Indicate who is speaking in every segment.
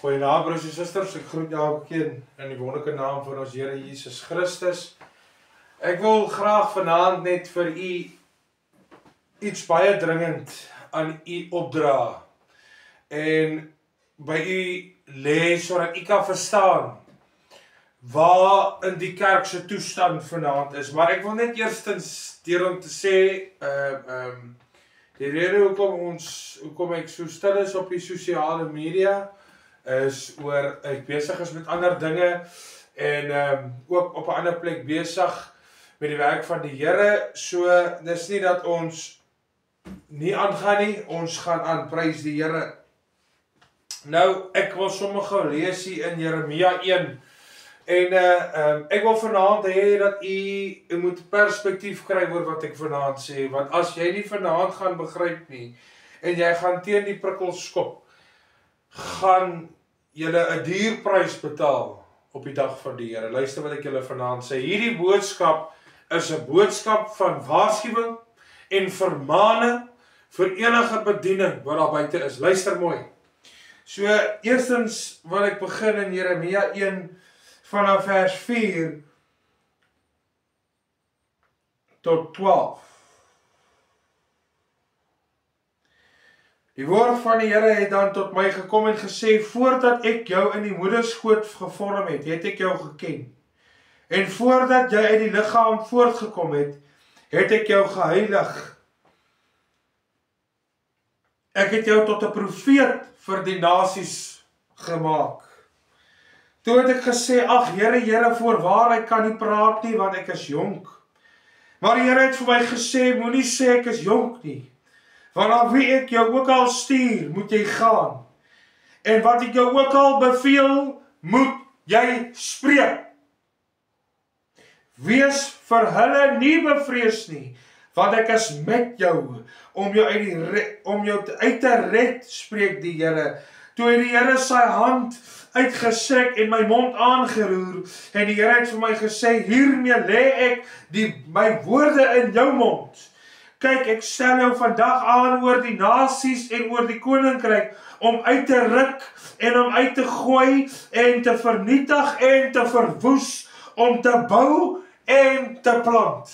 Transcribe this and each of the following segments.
Speaker 1: Goeienaand broers en susters, ek groet elkeen in die wonderlike naam van ons Here Jesus Christus. Ek wil graag vanaand net vir u iets baie dringend aan u opdra en by u lê sodat u kan verstaan waar in die kerk se toestand vanaand is. Maar ek wil net eerstens deur om te sê die rede hoekom ek so stil is op die sosiale media is oor ek besig is met ander dinge en ook op 'n ander plek besig met die werk van die Here. So dis nie dat ons nie aangaan nie, ons gaan aan, prys die Here. Nou ek wil sommer gou lees hier in Jeremia 1 en ek wil vanaand hê dat u moet perspektief kry oor wat ek vanaand sê, want as jy nie vanaand gaan begryp nie en jy gaan teen die prikkels skop, gaan julle 'n duur prys betaal op die dag van die Here. Luister wat ek julle vanaand sê. Hierdie boodskap is 'n boodskap van waarskuwing en vermaaning vir enige bediening wat daar buite is. Luister mooi. So eerstens wil ek begin in Jeremia 1 vanaf vers 4 tot 12. Die woord van die Here het dan tot my gekom en gesê, voordat ek jou in die moederskoot gevorm het ek jou geken. En voordat jy uit die liggaam voortgekom het ek jou geheilig. Ek het jou tot 'n profeet vir die nasies gemaak. Toe het ek gesê, ag Here, voorwaar ek kan nie praat nie, want ek is jonk. Maar die Here het vir my gesê, moenie sê ek is jonk nie. Want aan wie ek jou ook al stuur, moet jy gaan. En wat ek jou ook al beveel, moet jy spreek. Wees vir hulle nie bevrees nie, want ek is met jou, om jou uit te red, spreek die Here. Toe het die Here sy hand uitgestrek en my mond aangeroer, en die Here het vir my gesê, hiermee lê ek my woorde in jou mond. Kyk, ek stel jou vandag aan oor die nasies en oor die koninkryk, om uit te ruk en om uit te gooi en te vernietig en te verwoes, om te bou en te plant.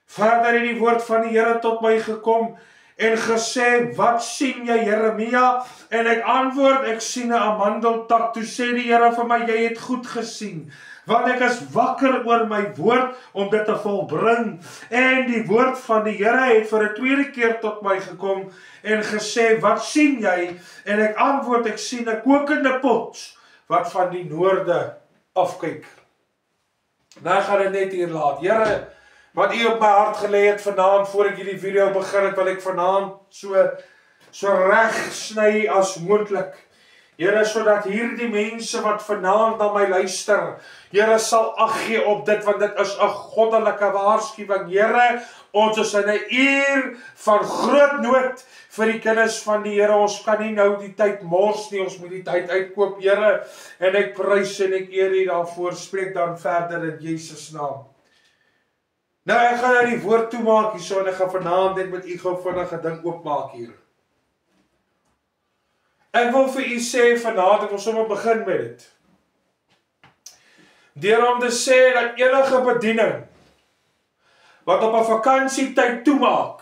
Speaker 1: Verder het die woord van die Here tot my gekom en gesê, wat sien jy Jeremia? En ek antwoord, ek sien 'n amandeltak. Toe sê die Here vir my, jy het goed gesien, want ek is wakker oor my woord om dit te volbring. En die woord van die Here het vir 'n tweede keer tot my gekom en gesê, wat sien jy? En ek antwoord, ek sien 'n kokende pot wat van die noorde afkyk. Nou gaan dit net hier laat. Here, wat u op my hart gelê het vanaand, voor ek hierdie video begin het, wil ek vanaand so reg sny as moontlik. Here, sodat hierdie mense wat vanaand na my luister, Here, sal ag gee op dit, want dit is 'n goddelike waarskuwing. Here, ons is in 'n uur van groot nood vir die kinders van die Here. Ons kan nie nou die tyd mors nie, ons moet die tyd uitkoop, Here. En ek prys en ek eer u daarvoor. Spreek dan verder in Jesus naam. Nou, ek gaan nou die woord toemaak hierso en ek gaan vanaand net met u gou vinnige ding oopmaak hier. Ek wil vir u sê vanaand, ek wil sommer begin met dit. Deur om te sê dat enige bediening wat op 'n vakansietyd toemaak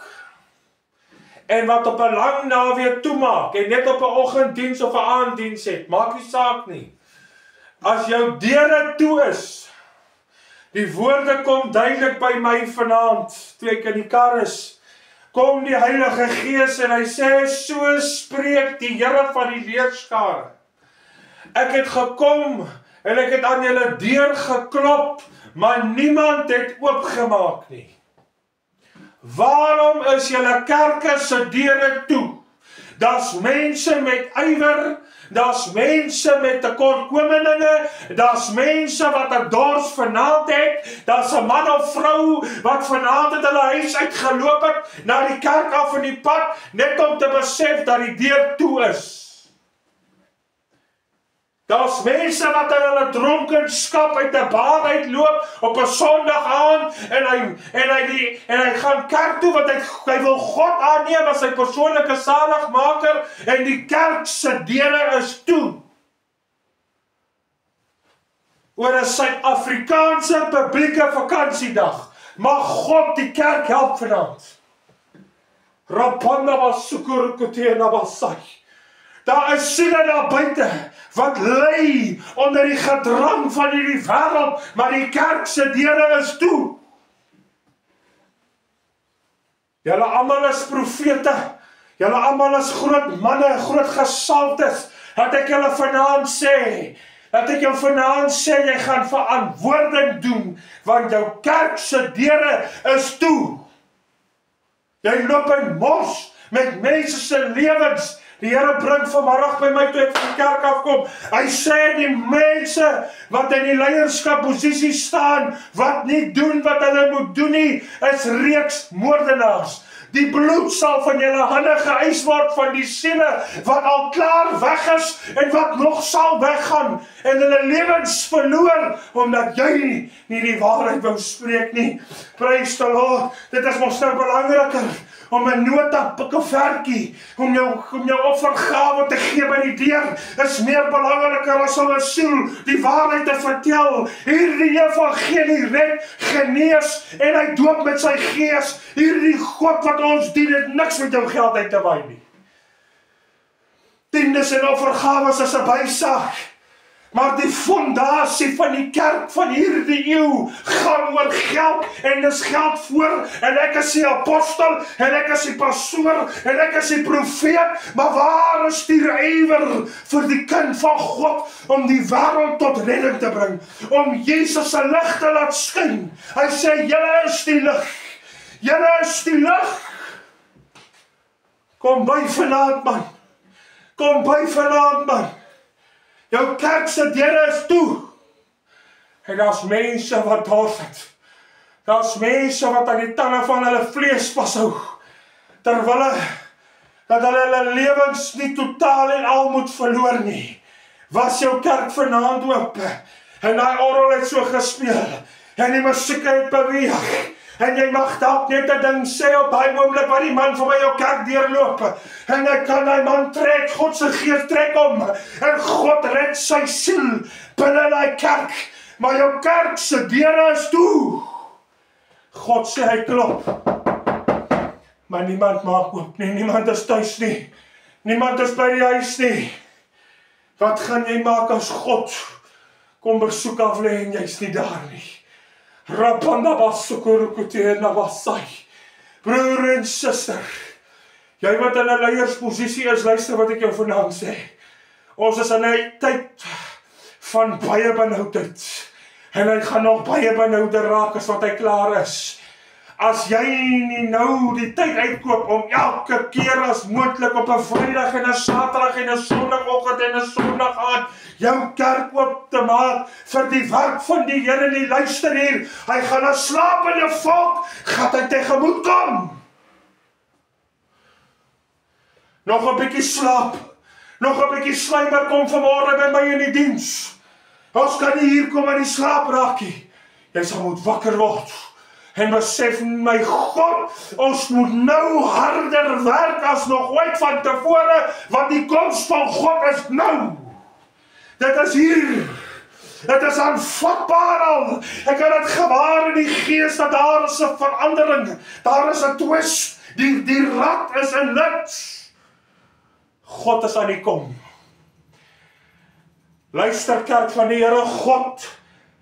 Speaker 1: en wat op 'n lang naweek toemaak en net op 'n oggenddiens of 'n aanddiens het, maak nie saak nie. As jou deure toe is, die woorde kom duidelik by my vanaand, toe ek in die kar is, kom die Heilige Gees en hy sê, so spreek die Here van die leerskare. Ek het gekom en ek het aan julle deur geklop, maar niemand het oopgemaak nie. Waarom is julle kerke se deure toe? Daar's mense met ywer, daar's mense met tekortkominge, daar's mense wat 'n dors vanaand het, daar's 'n man of vrou wat vanaand uit hulle huis uitgeloop het, na die kerk af in die pad, net om te besef dat die deur toe is. Daar's mense wat in hulle dronkenskap uit 'n bar uitloop op 'n Sondag aand en hy gaan kerk toe want hy wil God aanneem as sy persoonlike saligmaker en die kerk se deure is toe. Oor 'n Suid-Afrikaanse publieke vakansiedag mag God die kerk help vanaand. Rapanda was sukurukutie na basai. Daar is siele daar buite wat ly onder die gedrang van hierdie wêreld, maar die kerk se deure is toe. Julle almal is profete, julle almal is groot manne, groot gesaltes, dat ek julle vanaand sê, jy gaan verantwoording doen, want jou kerk se deure is toe. Jy loop in mos met mense se lewens. Die Here bring vanmiddag by my toe ek van die kerk afkom. Hy sê die mense wat in die leierskapposisie staan, wat nie doen wat hulle moet doen nie, is reeks moordenaars. Die bloed sal van julle hande geëis word van die siele wat al klaar weg is en wat nog sal weggaan en hulle lewens verloor omdat jy nie die waarheid wou spreek nie. Praise the Lord. Dit is mos nou belangriker om 'n nota pikkevertjie, om jou offergawe te gee by die deur, is meer belangriker as om 'n siel die waarheid te vertel. Hierdie evangelie red, genees en hy doop met sy gees. Hierdie God wat ons dien, het niks met jou geld uit te waai nie. Tiendes en offergawes is 'n bysaak. Maar die fondasie van die kerk van hierdie eeu gaan oor geld en dis geld voor en ek is die apostel en ek is die pastoor en ek is die profeet, maar waar is die ywer vir die kind van God om die wêreld tot redding te bring, om Jesus se lig te laat skyn? Hy sê julle is die lig. Julle is die lig. Kom by vanaand man. Kom by vanaand man. Jou kerk se deure is toe. En daar's mense wat dors het. Daar's mense wat aan die tande van hulle vlees vashou. Terwille dat hulle lewens nie totaal en al moet verloor nie. Was jou kerk vanaand oop. En daai orgel het so gespeel. En die musiek het beweeg. En jy mag dalk net 'n ding sê op daai oomblik waar die man verby jou kerk deurloop. En hy kan daai man trek, God se gees trek hom. En God red sy siel binne daai kerk. Maar jou kerk se deure is toe. God sê hy klop. Maar niemand maak oop nie, niemand is tuis nie. Niemand is by die huis nie. Wat gaan jy maak as God kom besoek af lê en jy's nie daar nie? Rapanda basukurukutie na basai. Broer en suster, jy wat in 'n leiersposisie is, luister wat ek jou vanaand sê. Ons is in 'n tyd van baie benoudheid. En hy gaan nog baie benouder raak as wat hy klaar is. As jy nie nou die tyd uitkoop om elke keer as moontlik op 'n Vrydag en 'n Saterdag en 'n Sondagoggend en 'n Sondag aand jou kerk oop te maak vir die werk van die Here, nie luister hier. Hy gaan 'n slapende volk gaan hy tegemoet kom. Nog 'n bietjie slaap. Nog 'n bietjie slymer kom vanmôre by my in die diens. Ons kan nie hier kom aan die slaap raak nie. Jy sal moet wakker word. En besef, my God, ons moet nou harder werk as nog ooit van tevore, want die koms van God is nou. Dit is hier. Dit is aanvatbaar al. Ek kan dit gewaar in die gees dat daar is 'n verandering. Daar is 'n twist. Die rad is in lit. God is aan die kom. Luister kerk van die Here, God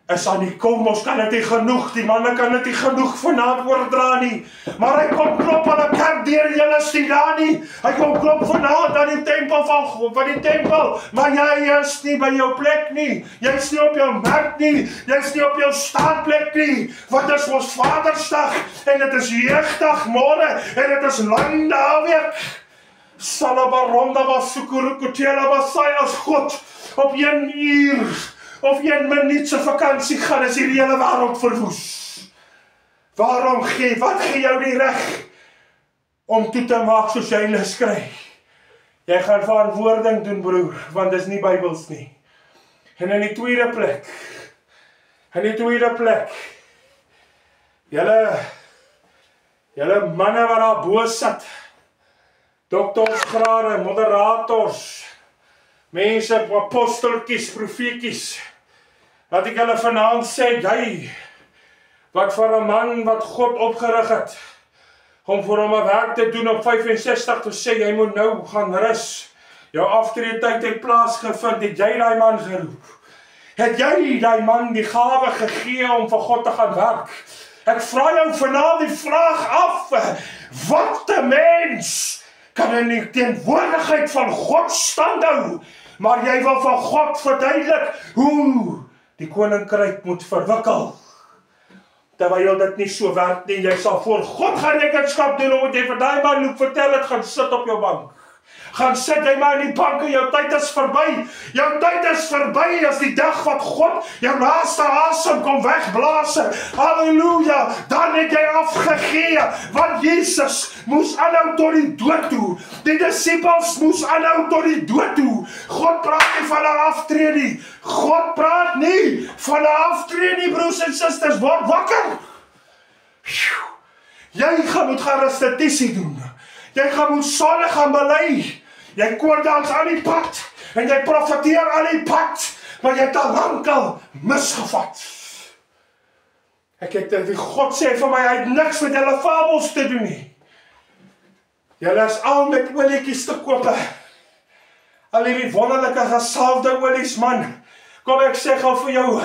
Speaker 1: is aan die kom. Ons kan dit nie genoeg, die manne kan dit nie genoeg vanaand oordra nie. Maar hy kom klop aan 'n kerk deur, julle is nie daar nie. Hy kom klop vanaand aan die tempel van die tempel, maar jy is nie by jou plek nie. Jy's nie op jou merk nie. Jy's nie op jou staanplek nie. Want dit is ons Vadersdag en dit is jeugdag môre en dit is lang naweek. Salabaronda basukurukutela basai as God op 1 uur of 1 minuut se vakansie gaan, is die hele wêreld verwoes. Waarom wat gee jou die reg om toe te maak soos jy lus kry? Jy gaan verantwoording doen, broer, want dis nie Bybels nie. En in die tweede plek, julle manne wat daar bo sit, doktorsgrade, moderators, mense, aposteltjies, profeetjies, laat ek julle vanaand sê, jy, wat vir 'n man wat God opgerig het, om vir hom 'n werk te doen op 65 te sê, jy moet nou gaan rus, jou aftreetyd het plaasgevind, het jy daai man geroep? Het jy daai man die gawe gegee om vir God te gaan werk? Ek vra jou vanaand die vraag af, wat 'n mens kan in die teenwoordigheid van God standhou, maar jy wil van God verduidelik hoe die koninkryk moet verwikkel. Terwyl dit nie so werk nie, jy sal voor God gaan rekenskap doen, omdat jy vir daai man moet vertel het, gaan sit op jou bank. Gaan sit jy maar in die bank en jou tyd is verby. Jou tyd is verby as die dag wat God jou laaste asem kom wegblaas. Halleluja, dan het jy afgegee, want Jesus moes aanhou tot die dood toe. Die disippels moes aanhou tot die dood toe. God praat nie van 'n aftrede nie. God praat nie van 'n aftrede nie, broers en susters, word wakker. Jy moet gaan restituisie doen. Jy moet sonde gaan bely. Jy koordans aan die pad, en jy profeteer aan die pad, maar jy het al lankal misgevat. Die God sê vir my, hy het niks met hulle fabels te doen nie. Julle is al met olietjies te koop. Al hierdie wonderlike gesalfde olies, man. Kom ek sê gou vir jou,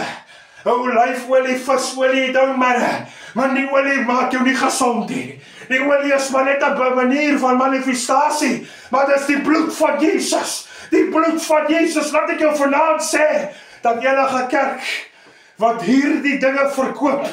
Speaker 1: olyfolie, visolie, maar die olie maak jou nie gesond nie. Die olie is maar net 'n manier van manifestasie, maar dit is die bloed van Jesus. Die bloed van Jesus, laat ek jou vanaand sê, dat julle kerk, wat hierdie dinge verkoop,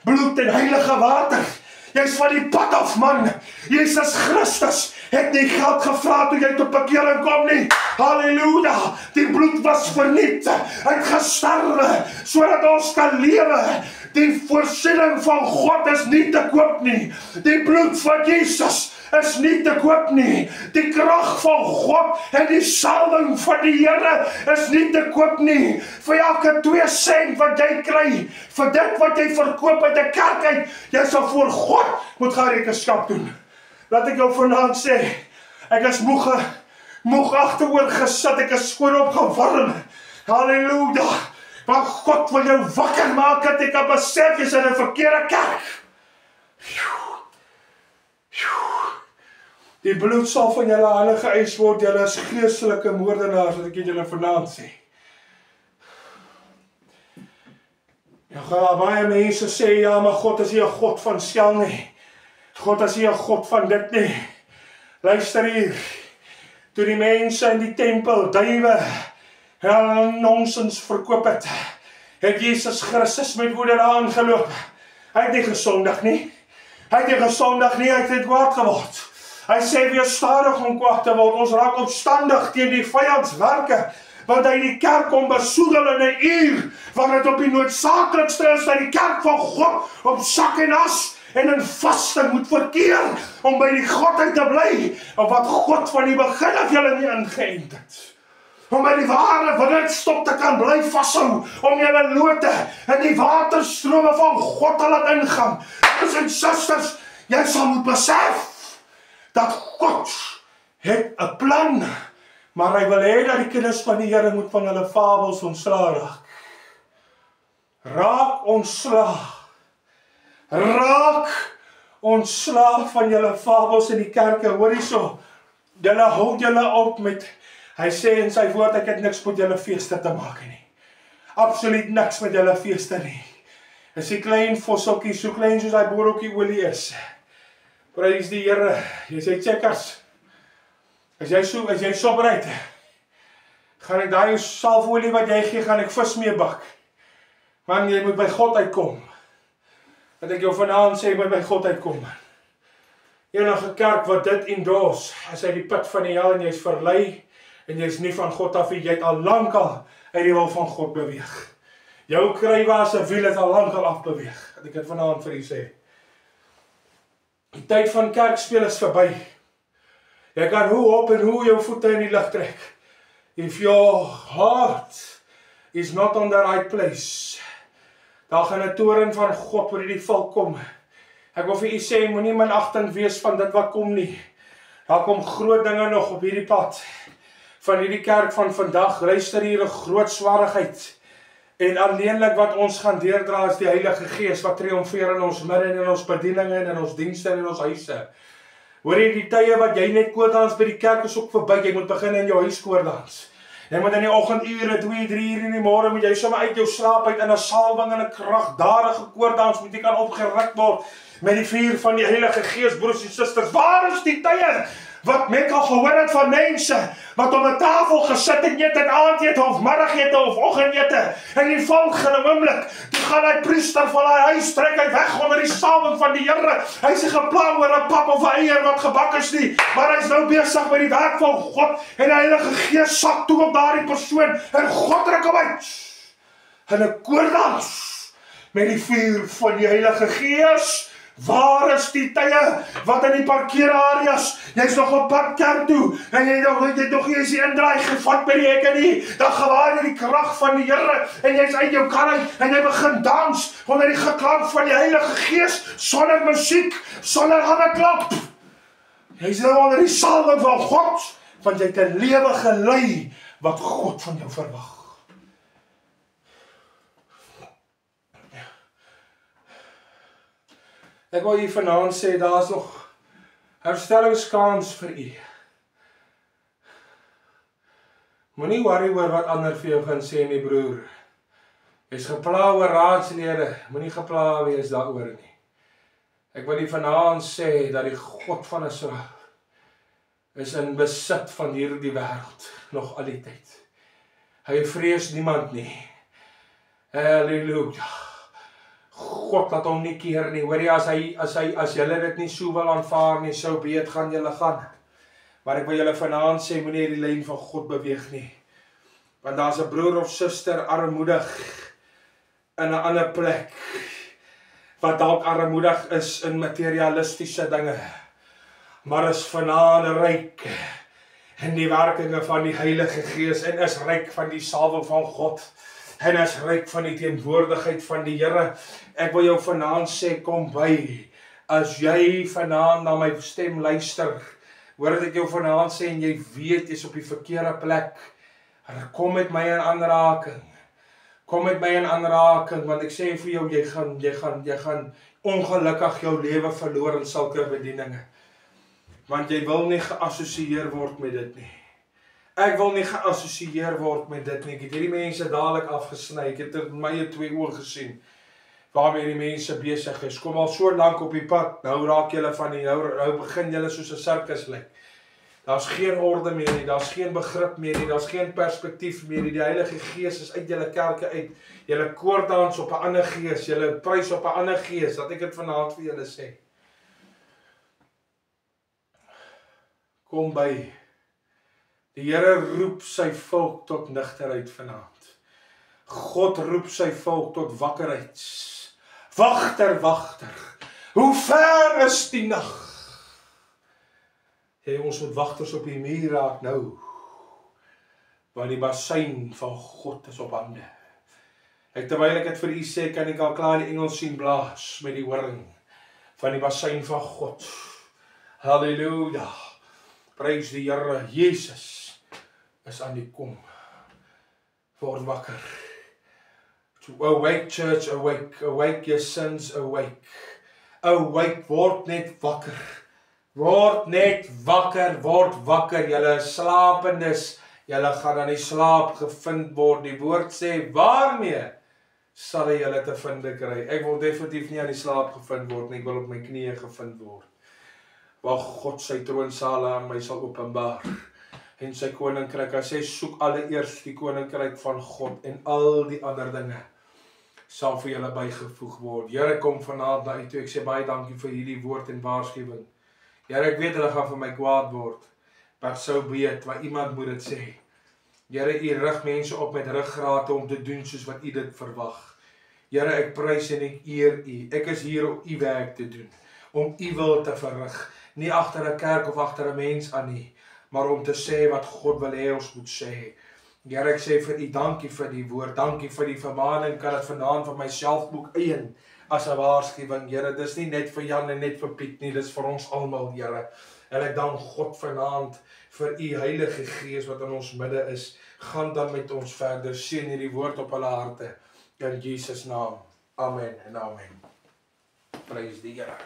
Speaker 1: bloed en heilige water, jy's van die pad af, man. Jesus Christus het nie geld gevra toe jy tot bekering kom nie. Halleluja, die bloed was verniet, hy het gesterwe, sodat ons kan lewe. Die voorsiening van God is nie te koop nie. Die bloed van Jesus is nie te koop nie. Die krag van God en die salwing van die Here is nie te koop nie. Vir elke 2 sent wat jy kry, vir dit wat jy verkoop uit 'n kerk uit, jy sal voor God moet gaan rekenskap doen. Laat ek jou vanaand sê, ek is moeg agteroor gesit, ek is skoon opgewarm. Halleluja. Maar God wil jou wakker maak, dat ek kan besef, jy's in 'n verkeerde kerk. Die bloed sal van julle hande geëis word, julle is geestelike moordenaars, wat ek julle vanaand sê. Ja, baie mense sê, ja, maar God is nie 'n God van skel nie. God is nie 'n God van dit nie. Luister hier, toe die mense in die tempel, duiwe, nonsens verkoop het Jesus Christus met woede daar aangeloop. Hy het nie gesondig nie. Hy het net kwaad geword. Hy sê weer stadig om kwaad te word. Ons raak opstandig teen die vyandswerke, want hy die kerk kom besoedel in 'n uur, waar dit op die noodsaaklikste is, dat die kerk van God op sak en as en in vasting moet verkeer, om by die godheid te bly, of wat God van die begin af julle nie ingeënt het. Om by die ware windstop te kan bly vashou, om julle lote in die waterstrome van God te laat ingaan. Broers en susters, jy sal moet besef, dat God het 'n plan, maar hy wil hê dat die kinders van die Here moet van hulle fabels ontslae raak. Raak ontslae van julle fabels in die kerke. Hoor hierso, julle hou julle op met, hy sê in sy woord, ek het niks met julle feeste te maak nie. Absoluut niks met julle feeste nie. Is die klein vossokkie, so klein soos hy borreltjie olie is. Prys die Here, jy sê checkers. As jy so bereid, gaan ek daai salfolie wat jy gee, gaan ek vis mee bak. Man, jy moet by God uitkom. Dat ek jou vanaand sê, jy moet by God uitkom. Enige kerk wat dit endorse, as hy die put van die hel en jy's verlei, en jy's nie van God af, jy het al lankal uit die wil van God beweeg. Jou kruiwaar se wiel het al lankal afbeweeg. Dat ek dit vanaand vir u sê. Die tyd van kerkspeel is verby. Jy kan hoe op en hoe jou voete in die lug trek. If your heart is not on the right place. Daar gaan 'n toren van God oor hierdie volk kom. Ek wil vir u sê, moenie minagting wees van dit wat kom nie. Daar kom groot dinge nog op hierdie pad. Van hierdie kerk van vandag, luister hier 'n groot swaarigheid. En alleenlik wat ons gaan deurdra is die Heilige Gees wat triomfeer in ons midde en in ons bedieninge en in ons dienste en in ons huise. Hoor jy die tye wat jy net koordans by die kerk is ook verby, jy moet begin in jou huis koordans. Jy moet in die oggendure, 2, 3 uur in die môre, moet jy sommer uit jou slaap uit in 'n salwing en 'n kragdadige koordans moet jy kan opgeruk word met die vuur van die Heilige Gees, broers en susters. Waar is die tye wat ek al gehoor het van mense wat op 'n tafel gesit en eet en aandete of middagete of oggendete en die volgende oomblik toe gaan hy priester van hy huis trek hy weg onder die salwing van die Here. Hy is geplan oor 'n pap of 'n eier wat gebak is nie, maar hy is nou besig met die werk van God en die Heilige Gees sak toe op daardie persoon en God trek hom uit in 'n koordans met die vuur van die Heilige Gees. Waar is die tye wat in die parkeerareas, jy's nog op pad kerk toe, en jy nog nie eens die indraai gevat by die hekke nie, dan gewaar jy die krag van die Here, en jy's uit jou kar uit, en jy begin dans, onder die geklank van die Heilige Gees, sonder musiek, sonder handklap. Jy's nou onder die salwing van God, want jy het 'n lewe gelei, wat God van jou verwag. Ek wil u vanaand sê, daar is nog herstellingskans vir u. Moenie worry oor wat ander vir jou gaan sê nie, broer. Jy's gepla oor raadslede, moenie gepla wees daaroor nie. Ek wil u vanaand sê, dat die God van Israel is in besit van hierdie wêreld, nog al die tyd. Hy vrees niemand nie. Halleluja. God laat hom nie keer nie, hoor jy, as julle dit nie so wil aanvaar nie, so beet gaan julle gaan. Maar ek wil julle vanaand sê, moenie die lyn van God beweeg nie. Want daar's 'n broer of suster armoedig in 'n ander plek, wat dalk armoedig is in materialistiese dinge, maar is vanaand ryk in die werkinge van die Heilige Gees, en is ryk van die salwing van God, en is ryk van die teenwoordigheid van die Here. Ek wil jou vanaand sê, kom by, as jy vanaand na my stem luister, hoor dat ek jou vanaand sê, en jy weet, jy's op die verkeerde plek, kom met my in aanraking, want ek sê vir jou, jy gaan ongelukkig jou lewe verloor in sulke bedieninge, want jy wil nie geassosieer word met dit nie. Ek wil nie geassosieer word met dit nie. Ek het hierdie mense dadelik afgesny. Ek het in my 2 oë gesien waarmee die mense besig is. Kom al so lank op die pad. Nou raak julle van die nou begin julle soos 'n sirkus lyk. Daar's geen orde meer nie, daar's geen begrip meer nie, daar's geen perspektief meer nie. Die Heilige Gees is uit julle kerke uit. Julle koordans op 'n ander gees, julle prys op 'n ander gees, dat ek dit vanaand vir julle sê. Kom by. Die Here roep sy volk tot nugterheid vanaand. God roep sy volk tot wakkerheid. Wagter, hoe ver is die nag? Ons moet wagters op die muur raak nou, want die bassein van God is op hande. Terwyl ek dit vir u sê, kan ek al klaar die engel sien blaas met die horing van die bassein van God. Halleluja. Prys die Here. Jesus is aan die kom. Word wakker. Awake church, awake. Awake your sins, awake. Awake, word net wakker. Word net wakker, word wakker. Julle slapendes, julle gaan aan die slaap gevind word. Die woord sê, waarmee sal hy julle te vinde kry? Ek wil definitief nie aan die slaap gevind word nie, ek wil op my knieë gevind word. Waar God sy troonsale aan my sal openbaar. En sy koninkryk, hy sê, soek alleeers die koninkryk van God en al die ander dinge sal vir julle bygevoeg word. Here, kom vanaand na u toe. Ek sê baie dankie vir hierdie woord en waarskuwing. Here, ek weet hulle gaan vir my kwaad word, maar sou weet, waar iemand moet dit sê. Here, u rig mense op met ruggrate om te doen soos wat u dit verwag. Here, ek prys en ek eer u. Ek is hier om u werk te doen, om u wil te verrig. Nie agter 'n kerk of agter 'n mens aan nie, maar om te sê wat God wil hê ons moet sê. Here, ek sê vir u dankie vir die woord, dankie vir die vermaning, kan dit vanaand van myself ook eien as 'n waarskuwing, Here. Dis nie net vir Jan en net vir Piet nie, dis vir ons almal, Here. En ek dank God vanaand vir u Heilige Gees wat in ons midde is. Gaan dan met ons verder, seën hierdie woord op hulle harte. In Jesus naam. Amen en amen. Prys die Here.